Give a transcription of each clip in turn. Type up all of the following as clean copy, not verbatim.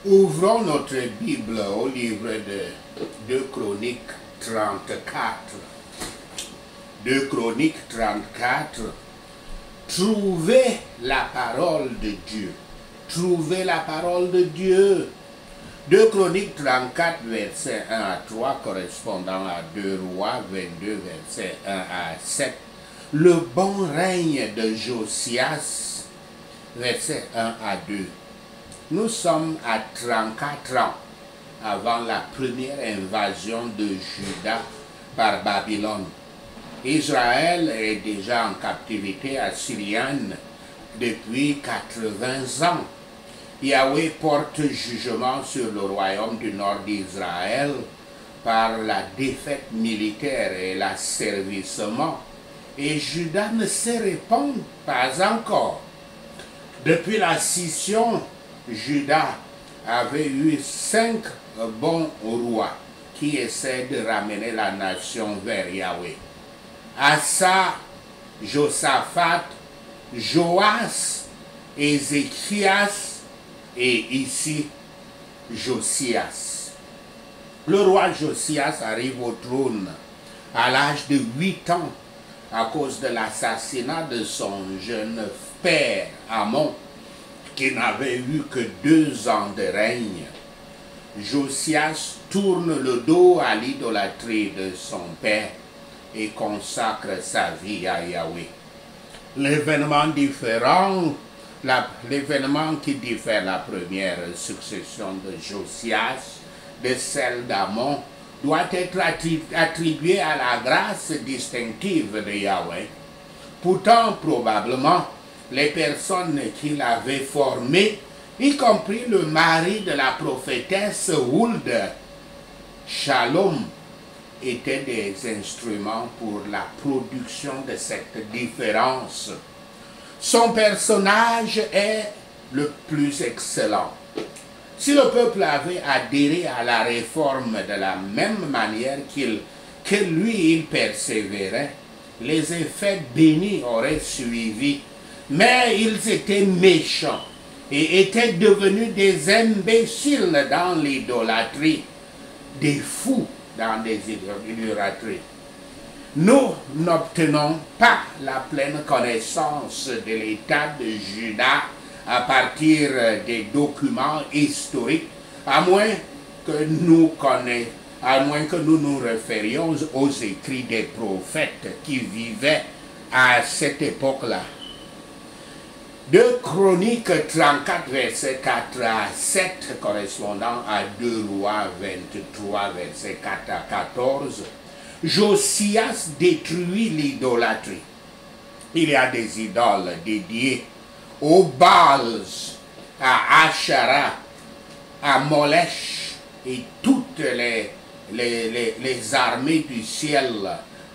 Ouvrons notre Bible au livre de 2 Chroniques 34. 2 Chroniques 34. Trouvez la parole de Dieu. Trouvez la parole de Dieu. 2 Chroniques 34, versets 1 à 3, correspondant à 2 Rois 22, versets 1 à 7. Le bon règne de Josias, versets 1 à 2. Nous sommes à 34 ans avant la première invasion de Juda par Babylone. Israël est déjà en captivité assyrienne depuis 80 ans. Yahweh porte jugement sur le royaume du nord d'Israël par la défaite militaire et l'asservissement. Et Juda ne se répand pas encore. Depuis la scission, Juda avait eu 5 bons rois qui essaient de ramener la nation vers Yahweh. Asa, Josaphat, Joas, Ézéchias et ici Josias. Le roi Josias arrive au trône à l'âge de 8 ans à cause de l'assassinat de son jeune père Amon, qui n'avait eu que 2 ans de règne. Josias tourne le dos à l'idolâtrie de son père et consacre sa vie à Yahweh. L'événement qui diffère la première succession de Josias de celle d'Amon doit être attribué à la grâce distinctive de Yahweh. Pourtant, probablement, les personnes qui l'avaient formé, y compris le mari de la prophétesse Hulde, Shalom, étaient des instruments pour la production de cette différence. Son personnage est le plus excellent. Si le peuple avait adhéré à la réforme de la même manière que lui il persévérait, les effets bénis auraient suivi. Mais ils étaient méchants et étaient devenus des imbéciles dans l'idolâtrie, des fous dans des idolâtries. Nous n'obtenons pas la pleine connaissance de l'état de Juda à partir des documents historiques, à moins que nous nous référions aux écrits des prophètes qui vivaient à cette époque-là. 2 Chroniques 34, versets 4 à 7, correspondant à 2 Rois 23, versets 4 à 14, Josias détruit l'idolâtrie. Il y a des idoles dédiées aux Baals, à Asherah, à Molech et toutes les armées du ciel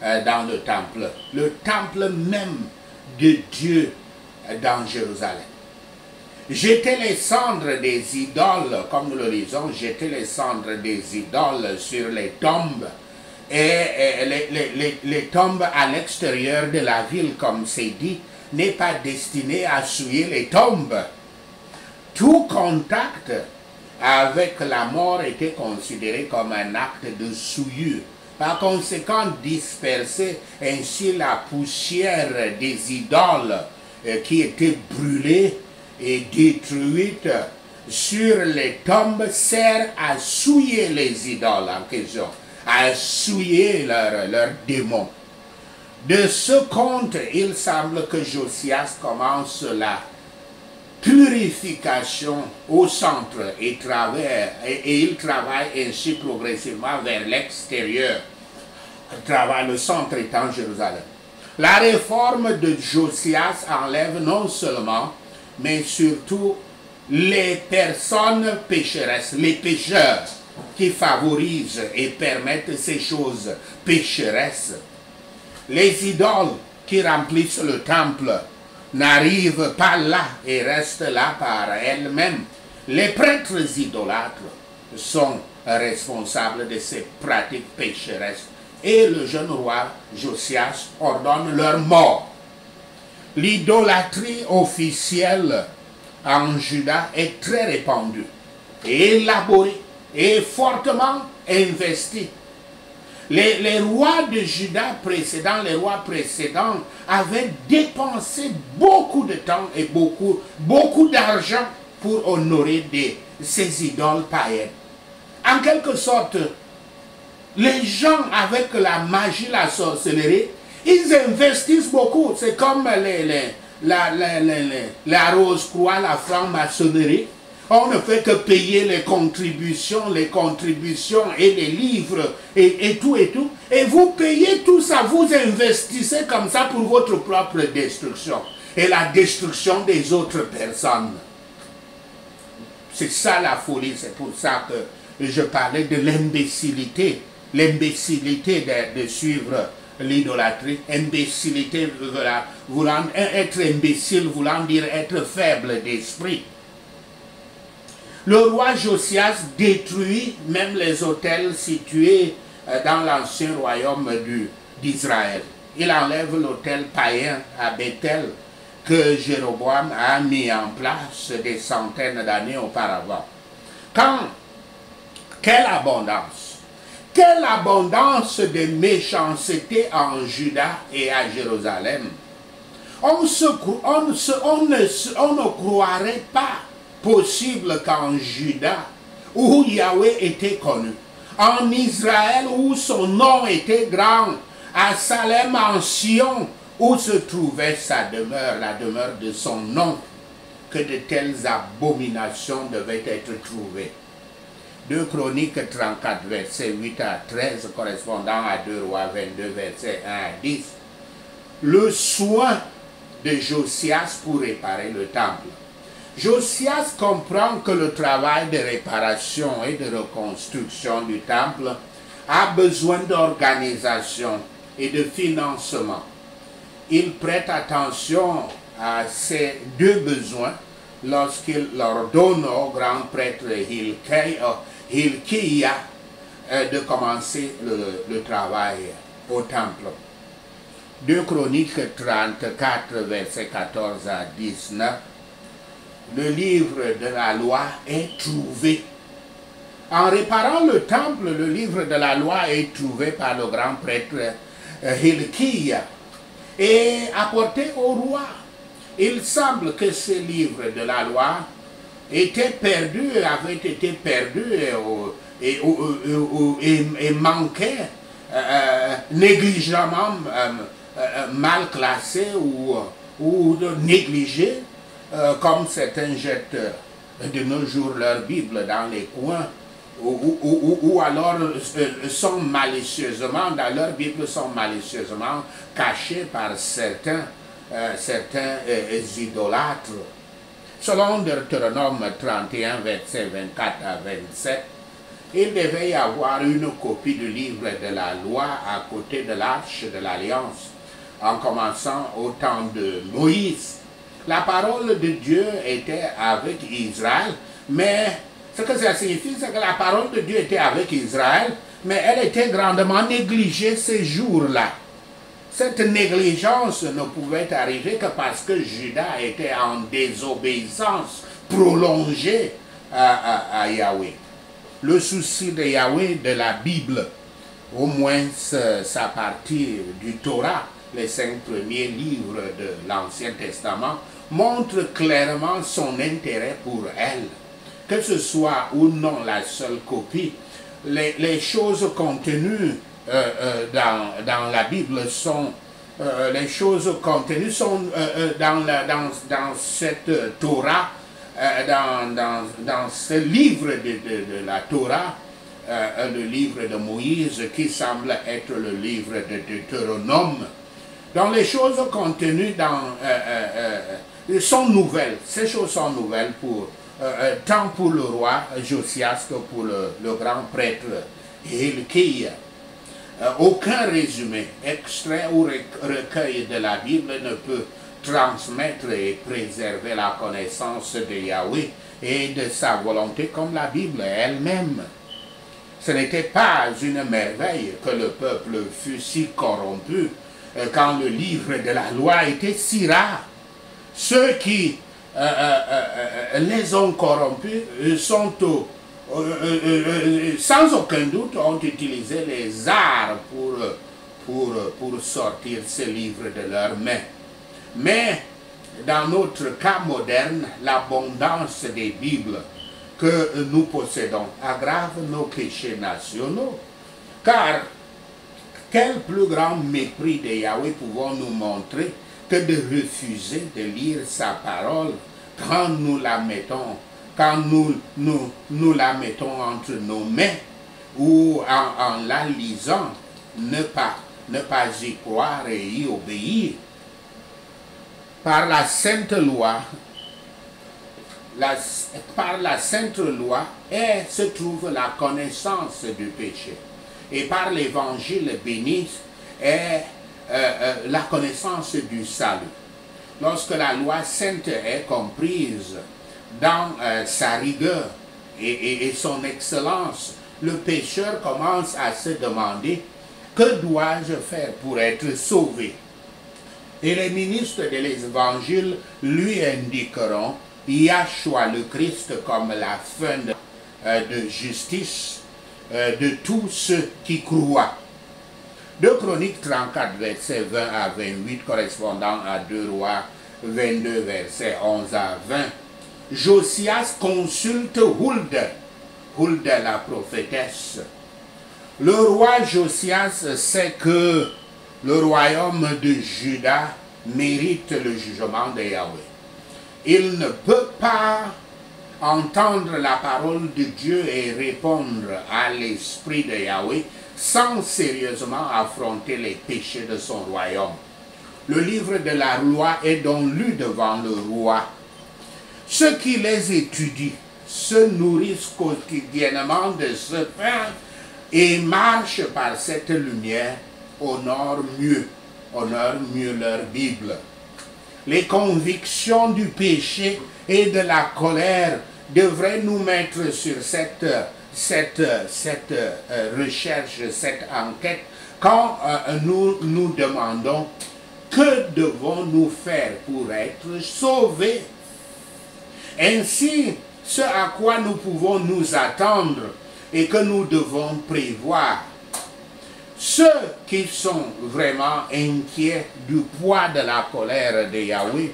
dans le temple même de Dieu dans Jérusalem. Jeter les cendres des idoles, comme nous le lisons, jeter les cendres des idoles sur les tombes, et les tombes à l'extérieur de la ville, comme c'est dit, n'est pas destiné à souiller les tombes. Tout contact avec la mort était considéré comme un acte de souillure. Par conséquent, disperser ainsi la poussière des idoles qui étaient brûlées et détruites sur les tombes sert à souiller les idoles en question, à souiller leurs démons. De ce compte, il semble que Josias commence la purification au centre et il travaille ainsi progressivement vers l'extérieur. Le centre étant Jérusalem. La réforme de Josias enlève non seulement, mais surtout les personnes pécheresses, les pécheurs qui favorisent et permettent ces choses pécheresses. Les idoles qui remplissent le temple n'arrivent pas là et restent là par elles-mêmes. Les prêtres idolâtres sont responsables de ces pratiques pécheresses et le jeune roi Josias ordonne leur mort. L'idolâtrie officielle en Juda est très répandue. et élaboré et fortement investi. Les rois de Juda précédents, les rois précédents avaient dépensé beaucoup de temps et beaucoup d'argent pour honorer ces idoles païennes. En quelque sorte, les gens avec la magie, la sorcellerie, ils investissent beaucoup. C'est comme la Rose-Croix, la franc-maçonnerie. On ne fait que payer les contributions et les livres et tout. Et vous payez tout ça, vous investissez comme ça pour votre propre destruction et la destruction des autres personnes. C'est ça la folie, c'est pour ça que je parlais de l'imbécilité. L'imbécilité de suivre l'idolâtrie. Imbécilité, voulant être imbécile, voulant dire être faible d'esprit. Le roi Josias détruit même les autels situés dans l'ancien royaume d'Israël. Il enlève l'autel païen à Bethel que Jéroboam a mis en place des centaines d'années auparavant. Quelle abondance! Quelle abondance de méchanceté en Juda et à Jérusalem! On ne croirait pas possible qu'en Juda, où Yahweh était connu, en Israël, où son nom était grand, à Salem, en Sion, où se trouvait sa demeure, la demeure de son nom, que de telles abominations devaient être trouvées. 2 Chroniques 34, versets 8 à 13, correspondant à 2 Rois 22, versets 1 à 10. Le soin de Josias pour réparer le temple. Josias comprend que le travail de réparation et de reconstruction du temple a besoin d'organisation et de financement. Il prête attention à ces deux besoins lorsqu'il ordonne au grand prêtre Hilkiah de commencer le travail au temple. 2 Chroniques 34, versets 14 à 19. Le livre de la loi est trouvé. En réparant le temple, le livre de la loi est trouvé par le grand prêtre Hilkiah et apporté au roi. Il semble que ce livre de la loi était perdu, avait été perdu et manquait négligemment, mal classé ou négligé. Comme certains jettent de nos jours leur Bible dans les coins, ou alors sont malicieusement, dans leur Bible sont malicieusement cachés par certains idolâtres. Selon Deutéronome 31, versets 24 à 27, il devait y avoir une copie du livre de la loi à côté de l'arche de l'Alliance, en commençant au temps de Moïse. La parole de Dieu était avec Israël, mais ce que ça signifie, c'est que la parole de Dieu était avec Israël, mais elle était grandement négligée ces jours-là. Cette négligence ne pouvait arriver que parce que Juda était en désobéissance prolongée à Yahweh. Le souci de Yahweh de la Bible, au moins sa partie du Torah, les 5 premiers livres de l'Ancien Testament, montre clairement son intérêt pour elle. Que ce soit ou non la seule copie, les choses contenues dans la Bible sont, les choses contenues sont dans cette Torah, dans ce livre de la Torah, le livre de Moïse qui semble être le livre de Deutéronome. Donc les choses contenues sont nouvelles. Ces choses sont nouvelles tant pour le roi Josias que pour le grand prêtre Hilkiah. Aucun résumé, extrait ou recueil de la Bible ne peut transmettre et préserver la connaissance de Yahweh et de sa volonté comme la Bible elle-même. Ce n'était pas une merveille que le peuple fût si corrompu quand le livre de la loi était si rare. Ceux qui les hommes corrompus sont sans aucun doute ont utilisé les arts pour sortir ce livre de leurs mains. Mais dans notre cas moderne, l'abondance des Bibles que nous possédons aggrave nos péchés nationaux. Car quel plus grand mépris de Yahweh pouvons-nous montrer que de refuser de lire sa parole quand nous la mettons, nous la mettons entre nos mains, ou en la lisant, ne pas y croire et y obéir. Par la sainte loi, se trouve la connaissance du péché. Et par l'évangile béni est la connaissance du salut. Lorsque la loi sainte est comprise dans sa rigueur et son excellence, le pécheur commence à se demander: que dois-je faire pour être sauvé? Et les ministres de l'évangile lui indiqueront Yahshua le Christ comme la fin de justice de tous ceux qui croient. 2 Chroniques 34, versets 20 à 28, correspondant à 2 Rois 22, versets 11 à 20. Josias consulte Hulde la prophétesse. Le roi Josias sait que le royaume de Juda mérite le jugement de Yahweh. Il ne peut pas entendre la parole de Dieu et répondre à l'esprit de Yahweh sans sérieusement affronter les péchés de son royaume. Le livre de la loi est donc lu devant le roi. Ceux qui les étudient se nourrissent quotidiennement de ce pain et marchent par cette lumière, honorent mieux leur Bible. Les convictions du péché et de la colère devraient nous mettre sur cette recherche, cette enquête, quand nous nous demandons: que devons-nous faire pour être sauvés? Ainsi, ce à quoi nous pouvons nous attendre et que nous devons prévoir. Ceux qui sont vraiment inquiets du poids de la colère de Yahweh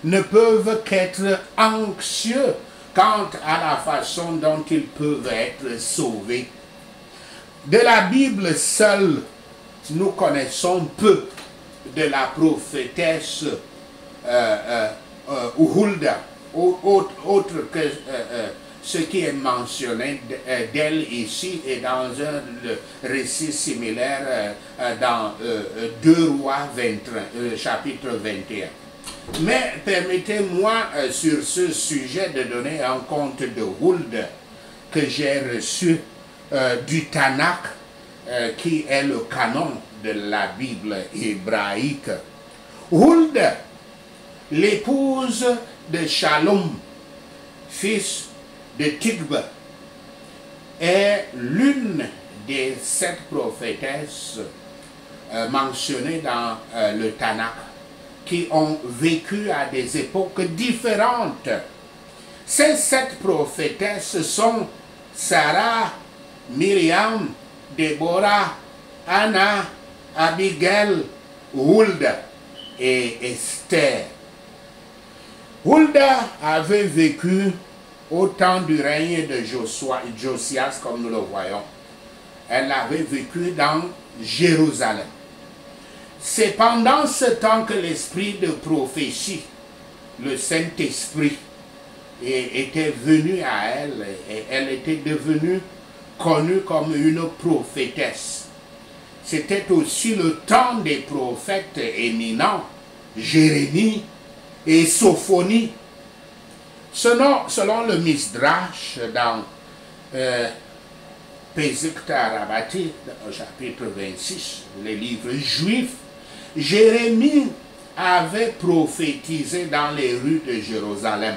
ne peuvent qu'être anxieux quant à la façon dont ils peuvent être sauvés. De la Bible seule, nous connaissons peu de la prophétesse Hulda, autre que ce qui est mentionné d'elle ici et dans un récit similaire dans 2 Rois 23, chapitre 21. Mais permettez-moi sur ce sujet de donner un compte de Hulda que j'ai reçu du Tanakh, qui est le canon de la Bible hébraïque. Hulda, l'épouse de Shalom, fils de Tigba, est l'une des 7 prophétesses mentionnées dans le Tanakh, qui ont vécu à des époques différentes. Ces 7 prophétesses sont Sarah, Myriam, Déborah, Anna, Abigail, Hulda et Esther. Hulda avait vécu au temps du règne de Josias, comme nous le voyons. Elle avait vécu dans Jérusalem. C'est pendant ce temps que l'esprit de prophétie, le Saint-Esprit, était venu à elle et elle était devenue connue comme une prophétesse. C'était aussi le temps des prophètes éminents, Jérémie et Sophonie. Selon le Midrash dans Pesukta Rabati, au chapitre 26, les livres juifs, Jérémie avait prophétisé dans les rues de Jérusalem.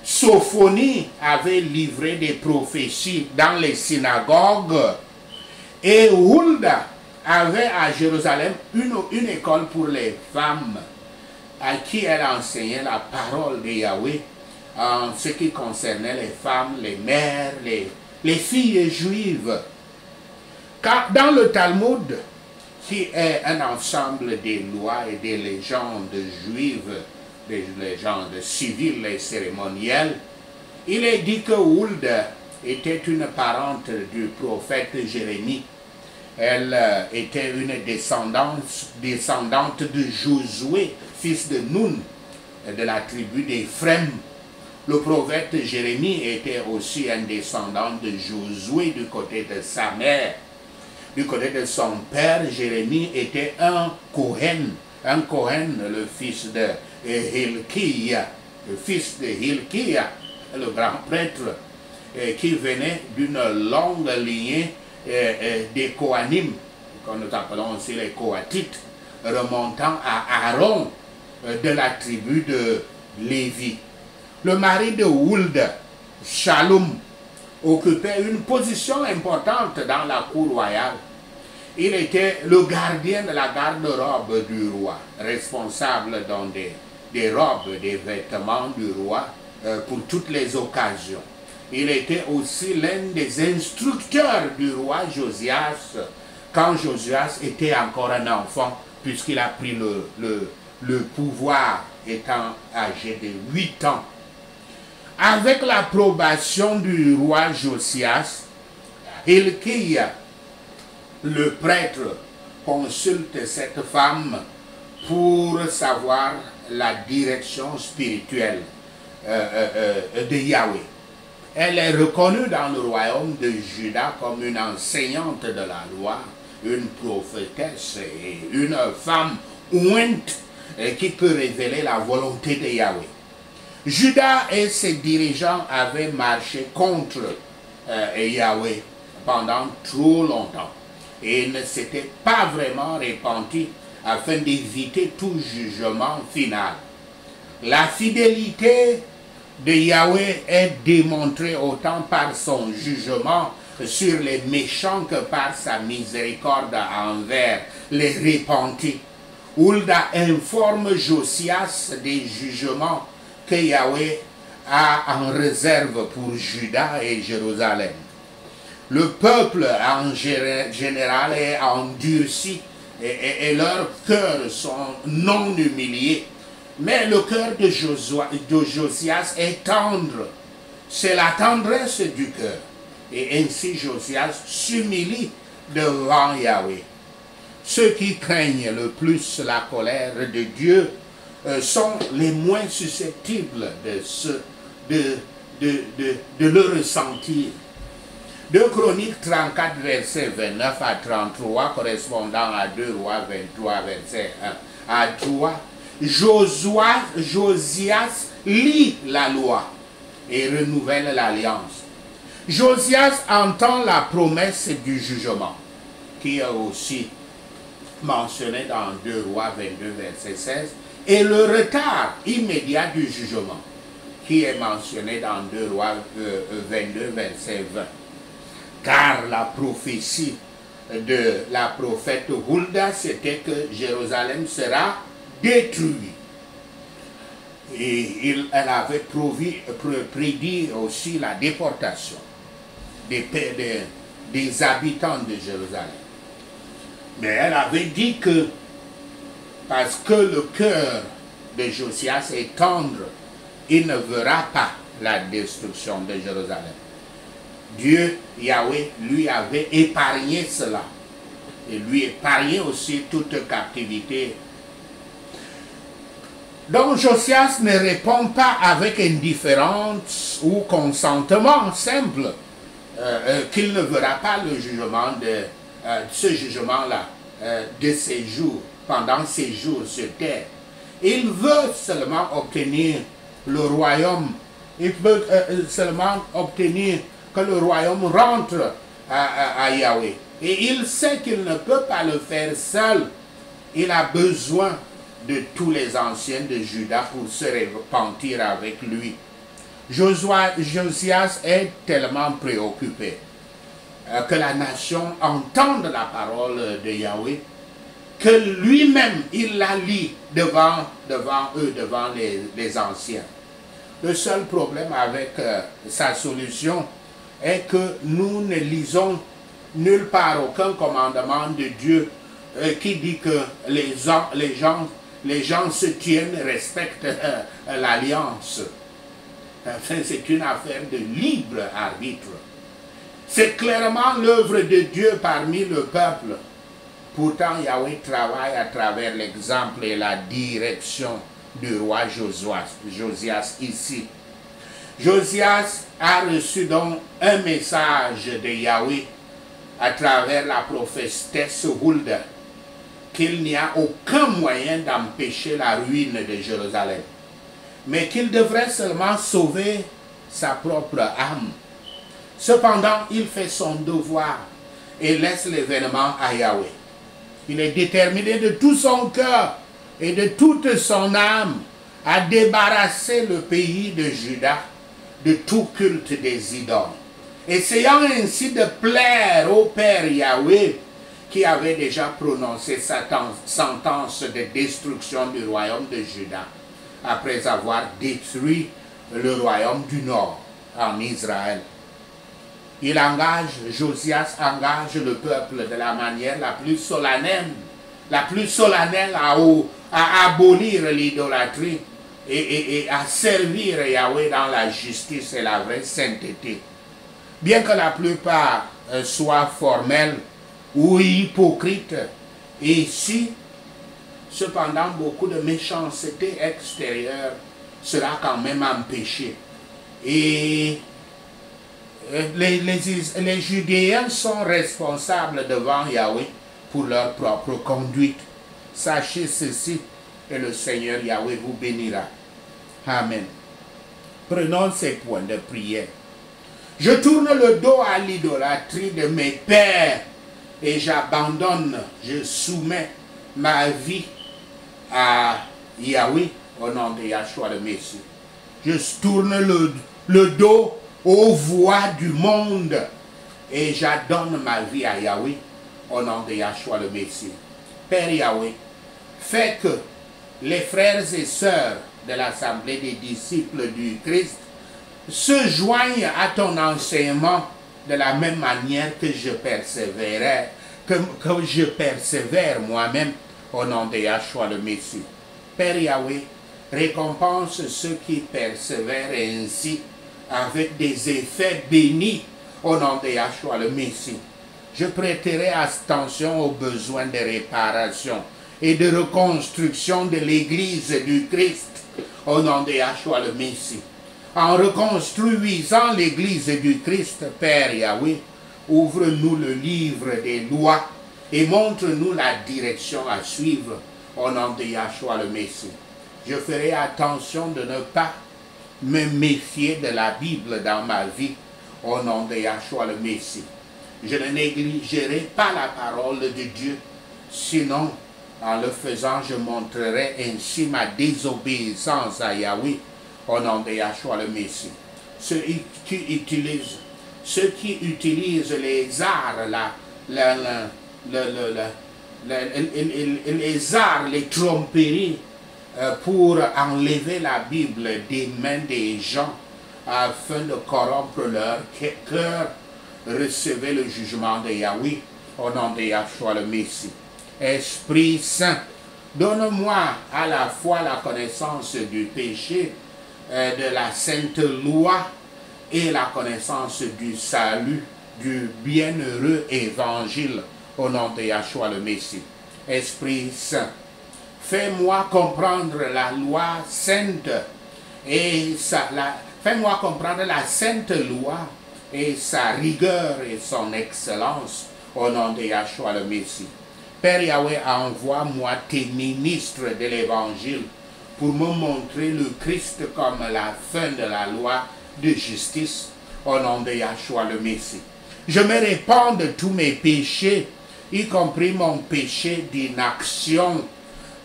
Sophonie avait livré des prophéties dans les synagogues. Et Hulda avait à Jérusalem une école pour les femmes. à qui elle enseignait la parole de Yahweh en ce qui concernait les femmes, les mères, les filles juives. Car dans le Talmud, qui est un ensemble des lois et des légendes juives, des légendes civiles et cérémonielles, il est dit que Hulda était une parente du prophète Jérémie. Elle était une descendante de Josué, fils de Nun, de la tribu d'Éphraïm. Le prophète Jérémie était aussi un descendant de Josué du côté de sa mère. Du côté de son père, Jérémie était un Kohen. Un Kohen, le fils de Hilkiah, le grand prêtre, qui venait d'une longue lignée des Kohanim, que nous appelons aussi les Kohathites, remontant à Aaron de la tribu de Lévi. Le mari de Hulda, Shalom, occupait une position importante dans la cour royale. Il était le gardien de la garde-robe du roi, responsable donc des robes, des vêtements du roi pour toutes les occasions. Il était aussi l'un des instructeurs du roi Josias, quand Josias était encore un enfant, puisqu'il a pris le pouvoir étant âgé de 8 ans. Avec l'approbation du roi Josias, Hilkiah, le prêtre, consulte cette femme pour savoir la direction spirituelle de Yahweh. Elle est reconnue dans le royaume de Juda comme une enseignante de la loi, une prophétesse et une femme ointe qui peut révéler la volonté de Yahweh. Juda et ses dirigeants avaient marché contre Yahweh pendant trop longtemps et ne s'étaient pas vraiment repentis afin d'éviter tout jugement final. La fidélité de Yahweh est démontrée autant par son jugement sur les méchants que par sa miséricorde envers les repentis. Hulda informe Josias des jugements que Yahweh a en réserve pour Juda et Jérusalem. Le peuple en général est endurci et leurs cœurs sont non humiliés. Mais le cœur de Josias est tendre. C'est la tendresse du cœur. Et ainsi Josias s'humilie devant Yahweh. Ceux qui craignent le plus la colère de Dieu sont les moins susceptibles de le ressentir. 2 Chroniques 34, versets 29 à 33, correspondant à 2 Rois 23, verset 1 à 3, Josias lit la loi et renouvelle l'alliance. Josias entend la promesse du jugement, qui est aussi mentionné dans 2 Rois 22, verset 16, et le retard immédiat du jugement, qui est mentionné dans 2 Rois 22, verset 20. Car la prophétie de la prophète Hulda, c'était que Jérusalem sera détruite. Et elle avait prédit aussi la déportation des habitants de Jérusalem. Mais elle avait dit que, parce que le cœur de Josias est tendre, il ne verra pas la destruction de Jérusalem. Dieu, Yahweh, lui avait épargné cela. Et lui épargné aussi toute captivité. Donc Josias ne répond pas avec indifférence ou consentement simple qu'il ne verra pas le jugement ce jugement-là de ses jours, pendant ses jours sur terre. Il veut seulement obtenir le royaume. Il veut seulement obtenir que le royaume rentre à Yahweh. Et il sait qu'il ne peut pas le faire seul. Il a besoin de tous les anciens de Juda pour se repentir avec lui. Josias est tellement préoccupé que la nation entende la parole de Yahweh que lui-même, il la lit devant eux, devant les anciens. Le seul problème avec sa solution est que nous ne lisons nulle part aucun commandement de Dieu qui dit que les gens se tiennent, respectent l'alliance. Enfin, c'est une affaire de libre arbitre. C'est clairement l'œuvre de Dieu parmi le peuple. Pourtant, Yahweh travaille à travers l'exemple et la direction du roi Josias ici. Josias a reçu donc un message de Yahweh à travers la prophétesse Hulda, qu'il n'y a aucun moyen d'empêcher la ruine de Jérusalem, mais qu'il devrait seulement sauver sa propre âme. Cependant, il fait son devoir et laisse l'événement à Yahweh. Il est déterminé de tout son cœur et de toute son âme à débarrasser le pays de Juda de tout culte des idoles, essayant ainsi de plaire au Père Yahweh qui avait déjà prononcé sa sentence de destruction du royaume de Juda après avoir détruit le royaume du Nord en Israël. Josias engage le peuple de la manière la plus solennelle à abolir l'idolâtrie et à servir Yahweh dans la justice et la vraie sainteté. Bien que la plupart soient formels ou hypocrites ici, cependant beaucoup de méchanceté extérieure sera quand même empêchée. Et les Judéens sont responsables devant Yahweh pour leur propre conduite. Sachez ceci et le Seigneur Yahweh vous bénira. Amen. Prenons ces points de prière. Je tourne le dos à l'idolâtrie de mes pères et j'abandonne, je soumets ma vie à Yahweh au nom de Yahshua le Messie. Je tourne le dos aux voies du monde et j'adonne ma vie à Yahweh au nom de Yahshua le Messie. Père Yahweh, fais que les frères et sœurs de l'Assemblée des disciples du Christ se joignent à ton enseignement de la même manière que je persévérais, que je persévère moi-même au nom de Yahshua le Messie. Père Yahweh, récompense ceux qui persévèrent ainsi avec des effets bénis au nom de Yahshua le Messie. Je prêterai attention aux besoins de réparation et de reconstruction de l'Église du Christ au nom de Yahshua le Messie. En reconstruisant l'Église du Christ, Père Yahweh, ouvre-nous le livre des lois et montre-nous la direction à suivre au nom de Yahshua le Messie. Je ferai attention de ne pas me méfier de la Bible dans ma vie au nom de Yahshua le Messie. Je ne négligerai pas la parole de Dieu, sinon en le faisant je montrerai ainsi ma désobéissance à Yahweh au nom de Yahshua le Messie. Ceux qui utilisent les arts, les arts, les tromperies pour enlever la Bible des mains des gens afin de corrompre leur cœur, recevez le jugement de Yahweh au nom de Yahshua le Messie. Esprit Saint, donne-moi à la fois la connaissance du péché, de la sainte loi et la connaissance du salut, du bienheureux évangile au nom de Yahshua le Messie. Esprit Saint, fais-moi comprendre la loi sainte et fais-moi comprendre la sainte loi et sa rigueur et son excellence au nom de Yahshua le Messie. Père Yahweh, envoie-moi tes ministres de l'évangile pour me montrer le Christ comme la fin de la loi de justice au nom de Yahshua le Messie. Je me répands de tous mes péchés, y compris mon péché d'inaction,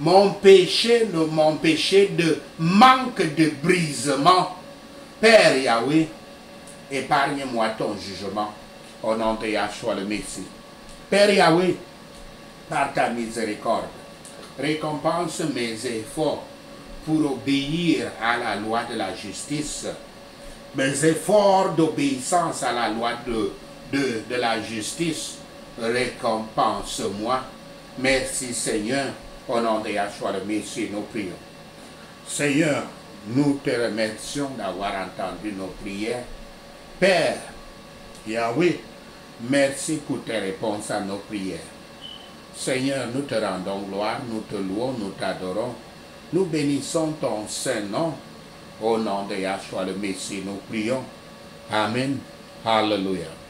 mon péché de manque de brisement. Père Yahweh, épargne-moi ton jugement au nom de Yahshua le Messie. Père Yahweh, par ta miséricorde. Récompense mes efforts pour obéir à la loi de la justice. Mes efforts d'obéissance à la loi de la justice, récompense-moi. Merci Seigneur, au nom de Yahshua le Messie, nous prions. Seigneur, nous te remercions d'avoir entendu nos prières. Père, Yahweh, merci pour tes réponses à nos prières. Seigneur, nous te rendons gloire, nous te louons, nous t'adorons. Nous bénissons ton Saint-Nom. Au nom de Yahshua le Messie, nous prions. Amen. Hallelujah.